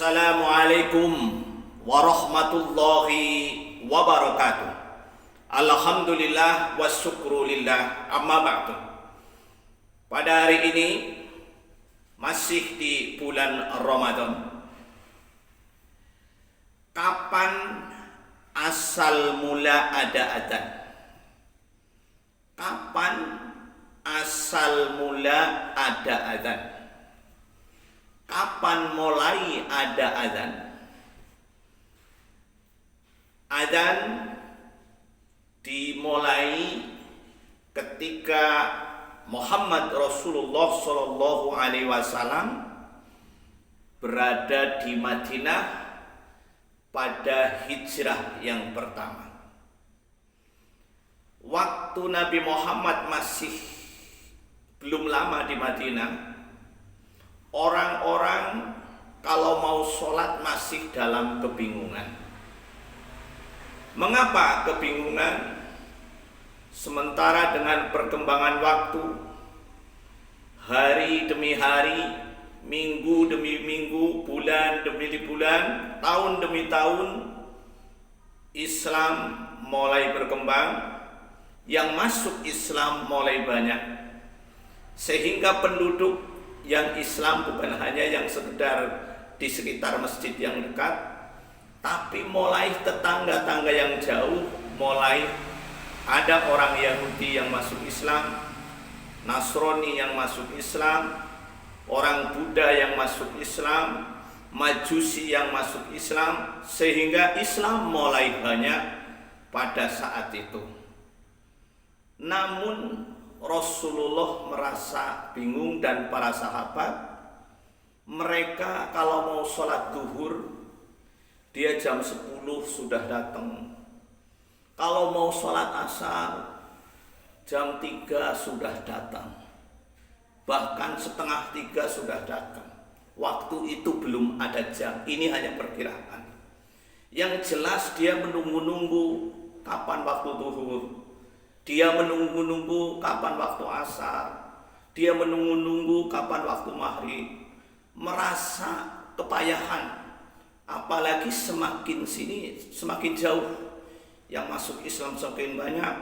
Assalamualaikum warahmatullahi wabarakatuh. Alhamdulillah wasyukrulillah, amma ba'du. Pada hari ini masih di bulan Ramadan. Kapan asal mula ada adzan? Kapan asal mula ada adzan? Kapan mulai ada adzan? Adzan dimulai ketika Muhammad Rasulullah Shallallahu Alaihi Wasallam berada di Madinah pada hijrah yang pertama. Waktu Nabi Muhammad masih belum lama di Madinah, orang-orang kalau mau sholat masih dalam kebingungan. Mengapa kebingungan? Sementara dengan perkembangan waktu, hari demi hari, minggu demi minggu, bulan demi bulan, tahun demi tahun, Islam mulai berkembang, yang masuk Islam mulai banyak, sehingga penduduk yang Islam bukan hanya yang sekedar di sekitar masjid yang dekat, tapi mulai tetangga-tangga yang jauh, mulai ada orang Yahudi yang masuk Islam, Nasrani yang masuk Islam, orang Buddha yang masuk Islam, Majusi yang masuk Islam, sehingga Islam mulai banyak pada saat itu. Namun Rasulullah merasa bingung dan para sahabat, mereka kalau mau sholat duhur, dia jam 10 sudah datang. Kalau mau sholat asar, jam 3 sudah datang. Bahkan setengah 3 sudah datang. Waktu itu belum ada jam, ini hanya perkiraan. Yang jelas dia menunggu-nunggu kapan waktu duhur. Dia menunggu-nunggu kapan waktu asar. Dia menunggu-nunggu kapan waktu maghrib. Merasa kepayahan. Apalagi semakin sini semakin jauh, yang masuk Islam semakin banyak.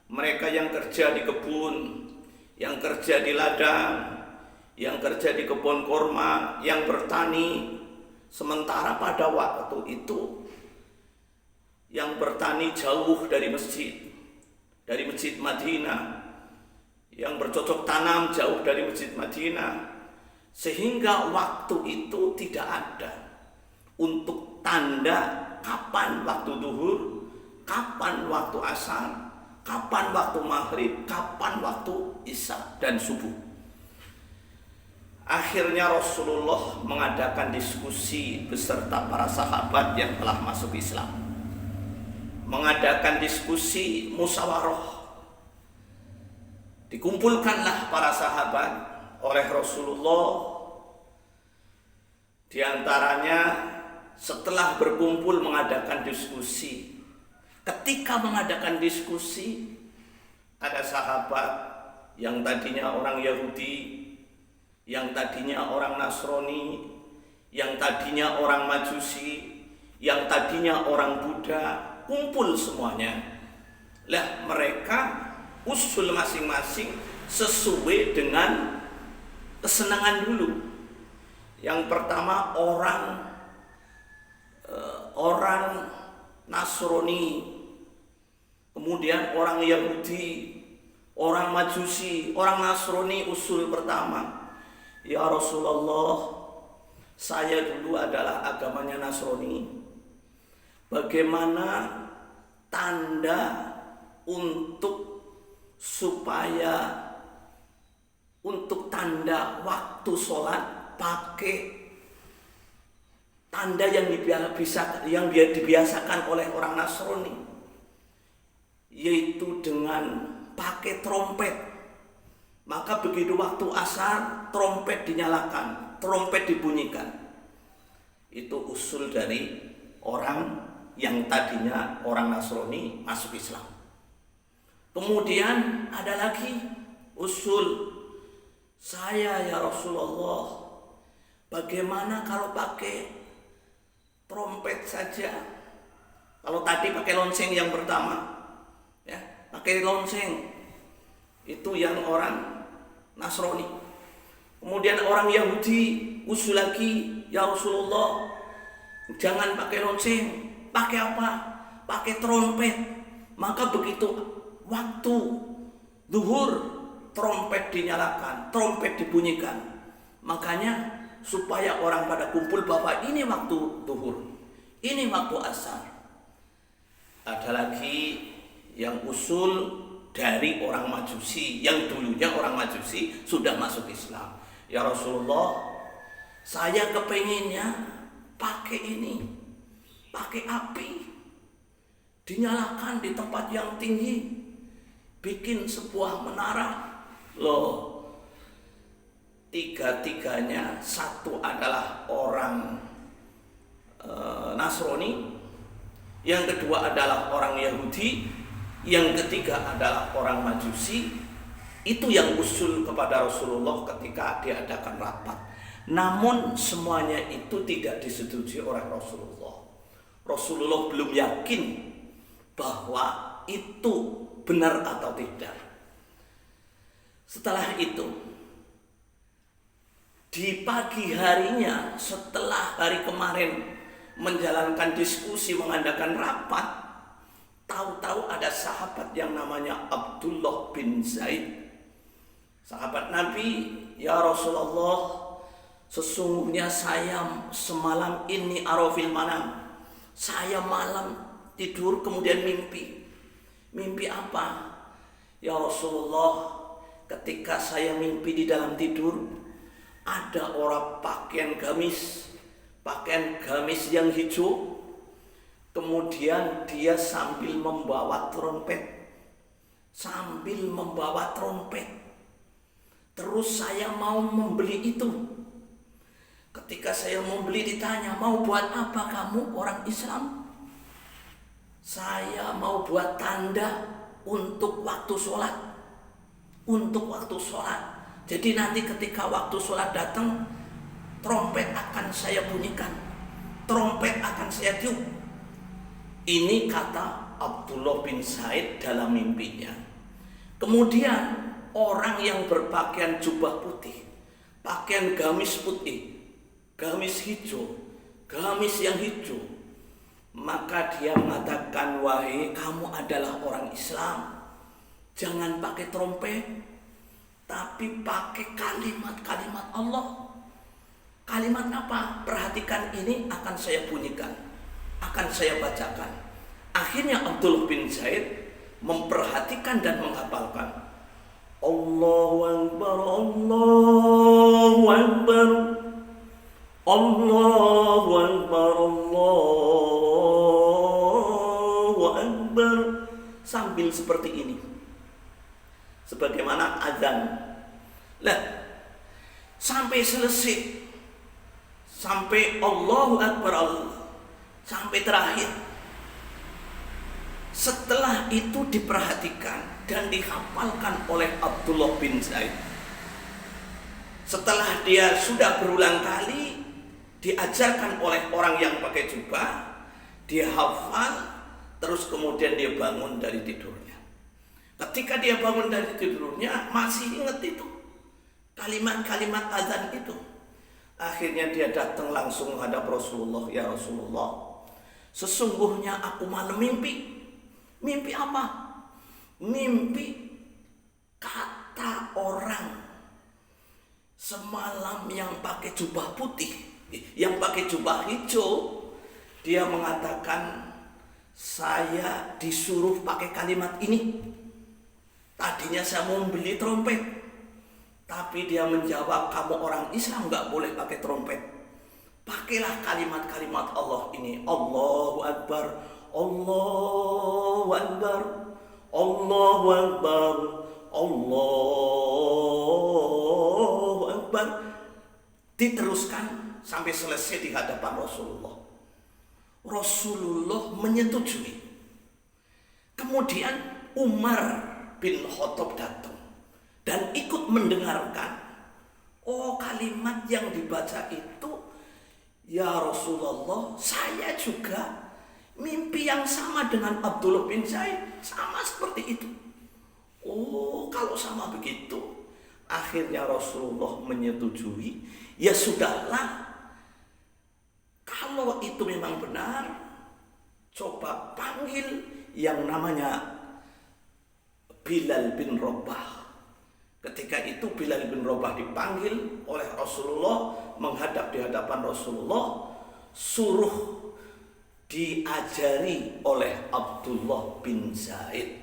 Mereka yang kerja di kebun, yang kerja di ladang, yang kerja di kebun kurma, yang bertani. Sementara pada waktu itu yang bertani jauh dari masjid, dari Masjid Madinah, yang bercocok tanam jauh dari Masjid Madinah, sehingga waktu itu tidak ada untuk tanda kapan waktu duhur, kapan waktu asar, kapan waktu maghrib, kapan waktu isya dan subuh. Akhirnya Rasulullah mengadakan diskusi beserta para sahabat yang telah masuk Islam, mengadakan diskusi musyawarah. Dikumpulkanlah para sahabat oleh Rasulullah. Di antaranya setelah berkumpul mengadakan diskusi. Ketika mengadakan diskusi, ada sahabat yang tadinya orang Yahudi, yang tadinya orang Nasrani, yang tadinya orang Majusi, yang tadinya orang Buddha, kumpul semuanya. Lah mereka usul masing-masing sesuai dengan kesenangan dulu. Yang pertama orang Nasrani, kemudian orang Yahudi, orang Majusi, orang Nasrani. Usul pertama, ya Rasulullah, saya dulu adalah agamanya Nasrani. Bagaimana tanda untuk tanda waktu sholat pakai tanda yang dibiasakan oleh orang Nasrani, yaitu dengan pakai trompet. Maka begitu waktu asar, trompet dinyalakan, trompet dibunyikan. Itu usul dari orang yang tadinya orang Nasrani masuk Islam. Kemudian ada lagi usul, saya ya Rasulullah, Bagaimana kalau pakai trompet saja? Kalau tadi pakai lonceng yang pertama, ya, pakai lonceng itu yang orang Nasrani. Kemudian orang Yahudi usul lagi, ya Rasulullah, jangan pakai lonceng, pakai apa? Pakai trompet. Maka begitu waktu zuhur, trompet dinyalakan, trompet dibunyikan. Makanya supaya orang pada kumpul bahwa ini waktu zuhur, ini waktu asar. Ada lagi yang usul dari orang Majusi, yang dulunya orang Majusi sudah masuk Islam. Ya Rasulullah, saya kepenginnya pakai ini, pakai api, dinyalakan di tempat yang tinggi, bikin sebuah menara. Loh, tiga-tiganya, satu adalah orang Nasrani, yang kedua adalah orang Yahudi, yang ketiga adalah orang Majusi. Itu yang usul kepada Rasulullah ketika diadakan rapat. Namun semuanya itu tidak disetujui oleh Rasulullah. Rasulullah belum yakin bahwa itu benar atau tidak. Setelah itu, di pagi harinya setelah hari kemarin menjalankan diskusi, mengadakan rapat, tahu-tahu ada sahabat yang namanya Abdullah bin Zaid. Sahabat Nabi, ya Rasulullah, sesungguhnya saya semalam ini arafil manam. Saya malam tidur kemudian mimpi. Mimpi apa? Ya Rasulullah, ketika saya mimpi di dalam tidur, ada orang pakaian gamis yang hijau. Kemudian dia sambil membawa trompet. Terus saya mau membeli itu. Ketika saya membeli ditanya, mau buat apa kamu orang Islam? Saya mau buat tanda untuk waktu sholat. Jadi nanti ketika waktu sholat datang, trompet akan saya bunyikan, trompet akan saya tiup. Ini kata Abdullah bin Zaid dalam mimpinya. Kemudian orang yang berpakaian jubah putih, pakaian gamis putih, gamis hijau, gamis yang hijau, maka dia mengatakan, wahai kamu adalah orang Islam, jangan pakai trompet, tapi pakai kalimat-kalimat Allah. Kalimat apa? Perhatikan, ini akan saya bunyikan, akan saya bacakan. Akhirnya Abdullah bin Zaid memperhatikan dan menghafalkan. Allahu Akbar, Allahu Akbar, Allahu Akbar, Allahu Akbar, sambil seperti ini, sebagaimana azan. Lah, sampai selesai, sampai Allahu Akbar, sampai terakhir. Setelah itu diperhatikan dan dihafalkan oleh Abdullah bin Zaid. Setelah dia sudah berulang kali diajarkan oleh orang yang pakai jubah, dia hafal, terus kemudian dia bangun dari tidurnya. Ketika dia bangun dari tidurnya, masih ingat itu kalimat-kalimat azan itu. Akhirnya dia datang langsung menghadap Rasulullah. Ya Rasulullah, sesungguhnya aku malam mimpi. Mimpi apa? Mimpi kata orang semalam yang pakai jubah putih, yang pakai jubah hijau, dia mengatakan, saya disuruh pakai kalimat ini. Tadinya saya mau beli trompet, tapi dia menjawab, kamu orang Islam gak boleh pakai trompet. Pakailah kalimat-kalimat Allah ini. Allahu Akbar, Allahu Akbar, Allahu Akbar, Allahu Akbar. Diteruskan sampai selesai di hadapan Rasulullah. Rasulullah menyetujui. Kemudian Umar bin Khattab datang dan ikut mendengarkan Oh, kalimat yang dibaca itu, ya Rasulullah, saya juga mimpi yang sama dengan Abdullah bin Zaid, sama seperti itu. Oh, kalau sama begitu, akhirnya Rasulullah menyetujui, ya sudahlah, kalau itu memang benar, coba panggil yang namanya Bilal bin Rabah. Ketika itu Bilal bin Rabah dipanggil oleh Rasulullah, menghadap di hadapan Rasulullah, suruh diajari oleh Abdullah bin Zaid.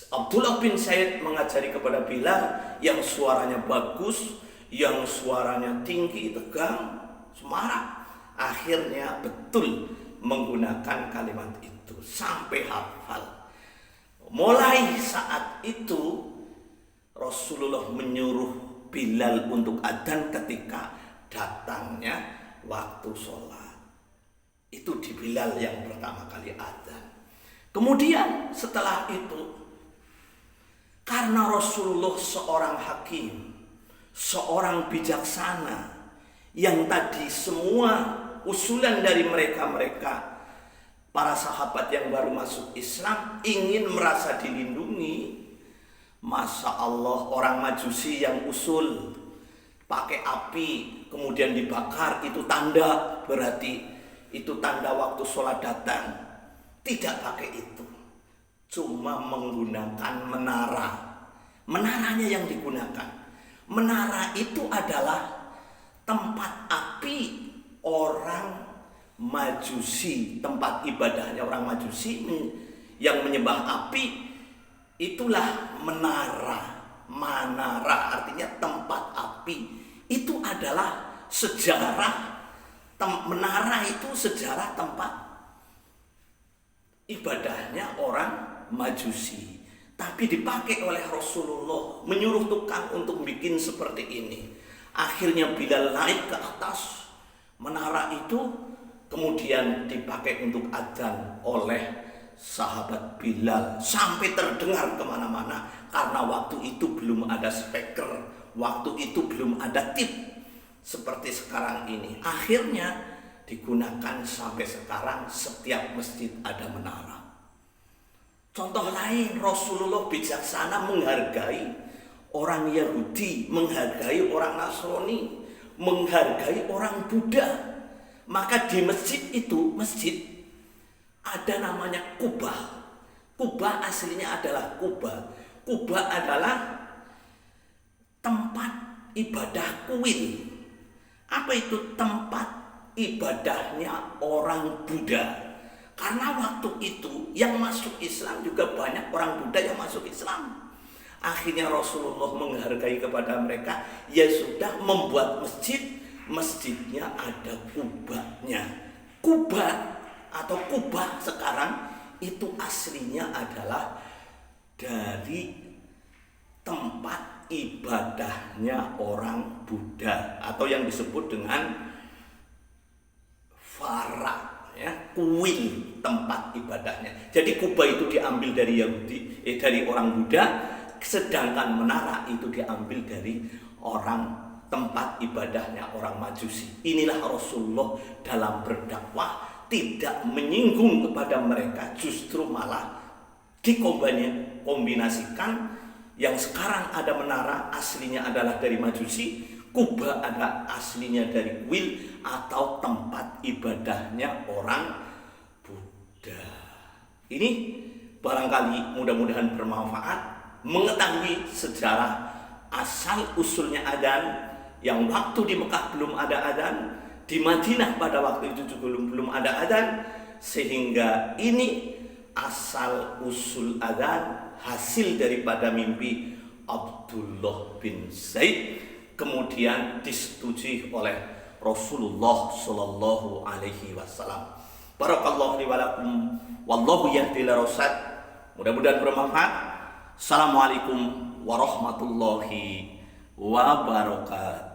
Abdullah bin Zaid mengajari kepada Bilal yang suaranya bagus, yang suaranya tinggi, tegang, semarak. Akhirnya betul menggunakan kalimat itu sampai hafal. Mulai saat itu Rasulullah menyuruh Bilal untuk adzan ketika datangnya waktu sholat. Itu di Bilal yang pertama kali adzan. Kemudian setelah itu, karena Rasulullah seorang hakim, seorang bijaksana, yang tadi semua usulan dari mereka para sahabat yang baru masuk Islam ingin merasa dilindungi. Masya Allah, orang Majusi yang usul pakai api kemudian dibakar, itu tanda, berarti itu tanda waktu sholat datang. Tidak pakai itu, cuma menggunakan menara. Menaranya yang digunakan, menara itu adalah tempat api orang Majusi, tempat ibadahnya orang Majusi yang menyembah api. Itulah menara. Manara artinya tempat api. Itu adalah sejarah. Menara itu sejarah tempat ibadahnya orang Majusi. Tapi dipakai oleh Rasulullah, menyuruh tukang untuk bikin seperti ini. Akhirnya Bilal naik ke atas menara itu, kemudian dipakai untuk adzan oleh sahabat Bilal sampai terdengar kemana-mana. Karena waktu itu belum ada speaker, waktu itu belum ada tip seperti sekarang ini. Akhirnya digunakan sampai sekarang, setiap masjid ada menara. Contoh lain, Rasulullah bijaksana menghargai orang Yahudi, menghargai orang Nasrani, menghargai orang Buddha. Maka di masjid itu, masjid ada namanya Kubah. Kubah aslinya adalah Kubah. Kubah adalah tempat ibadah kuil. Apa itu? Tempat ibadahnya orang Buddha. Karena waktu itu yang masuk Islam juga banyak orang Buddha yang masuk Islam. Akhirnya Rasulullah menghargai kepada mereka, ya sudah membuat masjid. Masjidnya ada kubahnya. Kubah atau Kubah sekarang itu aslinya adalah dari tempat ibadahnya orang Buddha, atau yang disebut dengan Vara, ya, kuil, tempat ibadahnya. Jadi Kubah itu diambil dari Yahudi, dari orang Buddha, sedangkan menara itu diambil dari orang tempat ibadahnya orang Majusi. Inilah Rasulullah dalam berdakwah tidak menyinggung kepada mereka, justru malah dikombinasikan. Yang sekarang ada menara aslinya adalah dari Majusi, Kubah ada aslinya dari kuil atau tempat ibadahnya orang Buddha. Ini barangkali mudah-mudahan bermanfaat, mengetahui sejarah asal usulnya adzan. Yang waktu di Mekah belum ada adzan, di Madinah pada waktu itu juga belum ada adzan, sehingga ini asal usul adzan hasil daripada mimpi Abdullah bin Zaid, kemudian disetujui oleh Rasulullah Shallallahu Alaihi Wasallam. Barakallahu li wa lakum, wallahu yahdi ila rasyad. Mudah-mudahan bermanfaat. Assalamualaikum warahmatullahi wabarakatuh.